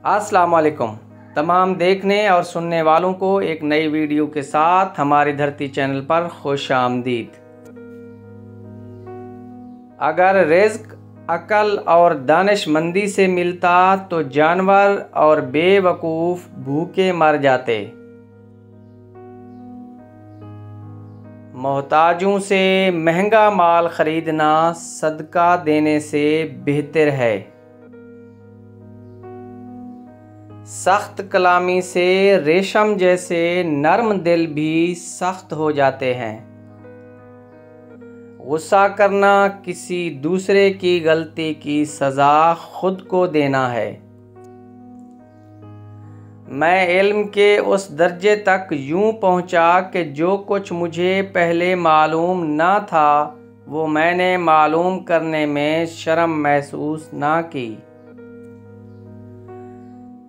अस्सलाम वालेकुम। तमाम देखने और सुनने वालों को एक नई वीडियो के साथ हमारी धरती चैनल पर खुश आमदीद। अगर रिज़्क अकल और दानिशमंदी से मिलता तो जानवर और बेवकूफ़ भूखे मर जाते। मोहताजों से महंगा माल खरीदना सदका देने से बेहतर है। सख्त कलामी से रेशम जैसे नरम दिल भी सख्त हो जाते हैं। गुस्सा करना किसी दूसरे की गलती की सज़ा खुद को देना है। मैं इल्म के उस दर्जे तक यूं पहुंचा कि जो कुछ मुझे पहले मालूम ना था वो मैंने मालूम करने में शर्म महसूस ना की।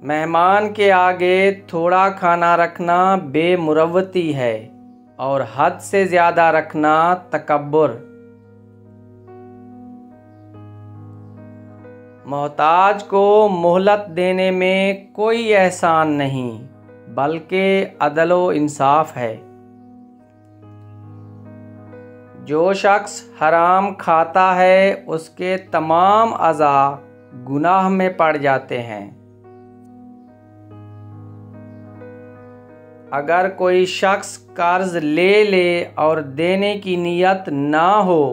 मेहमान के आगे थोड़ा खाना रखना बेमुरव्वती है और हद से ज़्यादा रखना तकब्बुर। मोहताज को मोहलत देने में कोई एहसान नहीं बल्कि अदलो इंसाफ है। जो शख्स हराम खाता है उसके तमाम अज़ा गुनाह में पड़ जाते हैं। अगर कोई शख्स कर्ज ले और देने की नीयत ना हो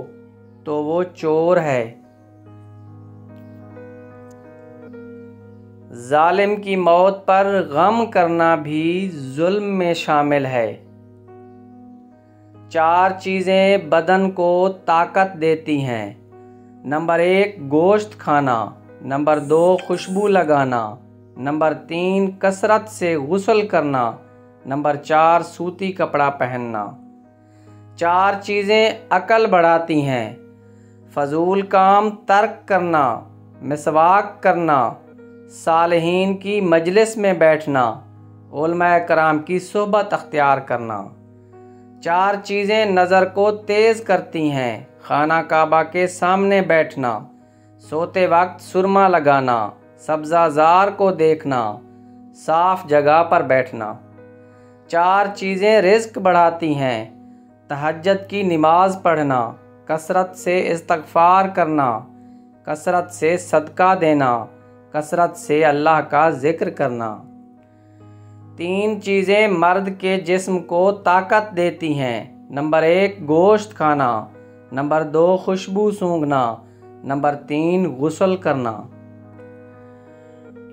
तो वो चोर है। जालिम की मौत पर गम करना भी जुल्म में शामिल है। 4 चीज़ें बदन को ताकत देती हैं। नंबर 1 गोश्त खाना, नंबर 2 खुशबू लगाना, नंबर 3 कसरत से गुस्ल करना, नंबर 4 सूती कपड़ा पहनना। 4 चीज़ें अकल बढ़ाती हैं। फजूल काम तर्क करना, मिसवाक करना, सालिहीन की मजलिस में बैठना, उलमाए कराम की सोहबत अख्तियार करना। 4 चीज़ें नज़र को तेज़ करती हैं। खाना काबा के सामने बैठना, सोते वक्त सुरमा लगाना, सब्ज़ाज़ार को देखना, साफ जगह पर बैठना। 4 चीज़ें रिज़्क बढ़ाती हैं। तहज्जुद की नमाज पढ़ना, कसरत से इस्तग़फ़ार करना, कसरत से सदका देना, कसरत से अल्लाह का ज़िक्र करना। 3 चीज़ें मर्द के जिस्म को ताकत देती हैं। नंबर 1 गोश्त खाना, नंबर 2 खुशबू सूंघना, नंबर 3 गुस्ल करना।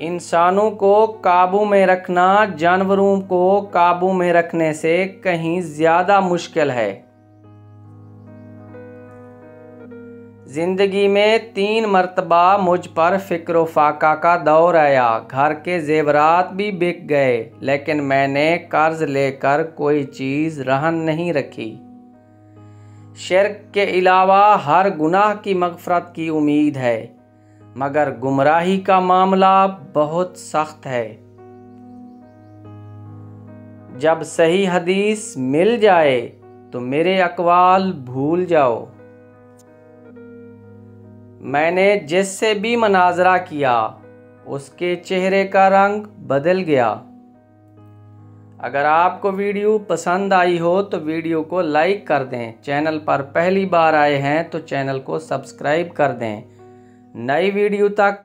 इंसानों को काबू में रखना जानवरों को काबू में रखने से कहीं ज़्यादा मुश्किल है। ज़िंदगी में 3 मरतबा मुझ पर फ़िक्र फाका का दौर आया। घर के ज़ेवरात भी बिक गए लेकिन मैंने कर्ज लेकर कोई चीज़ रहन नहीं रखी। शिर्क के अलावा हर गुनाह की मग़फ़रत की उम्मीद है मगर गुमराही का मामला बहुत सख्त है। जब सही हदीस मिल जाए तो मेरे अक़वाल भूल जाओ। मैंने जिससे भी मनाज़रा किया उसके चेहरे का रंग बदल गया। अगर आपको वीडियो पसंद आई हो तो वीडियो को लाइक कर दें। चैनल पर पहली बार आए हैं तो चैनल को सब्सक्राइब कर दें। नई वीडियो तक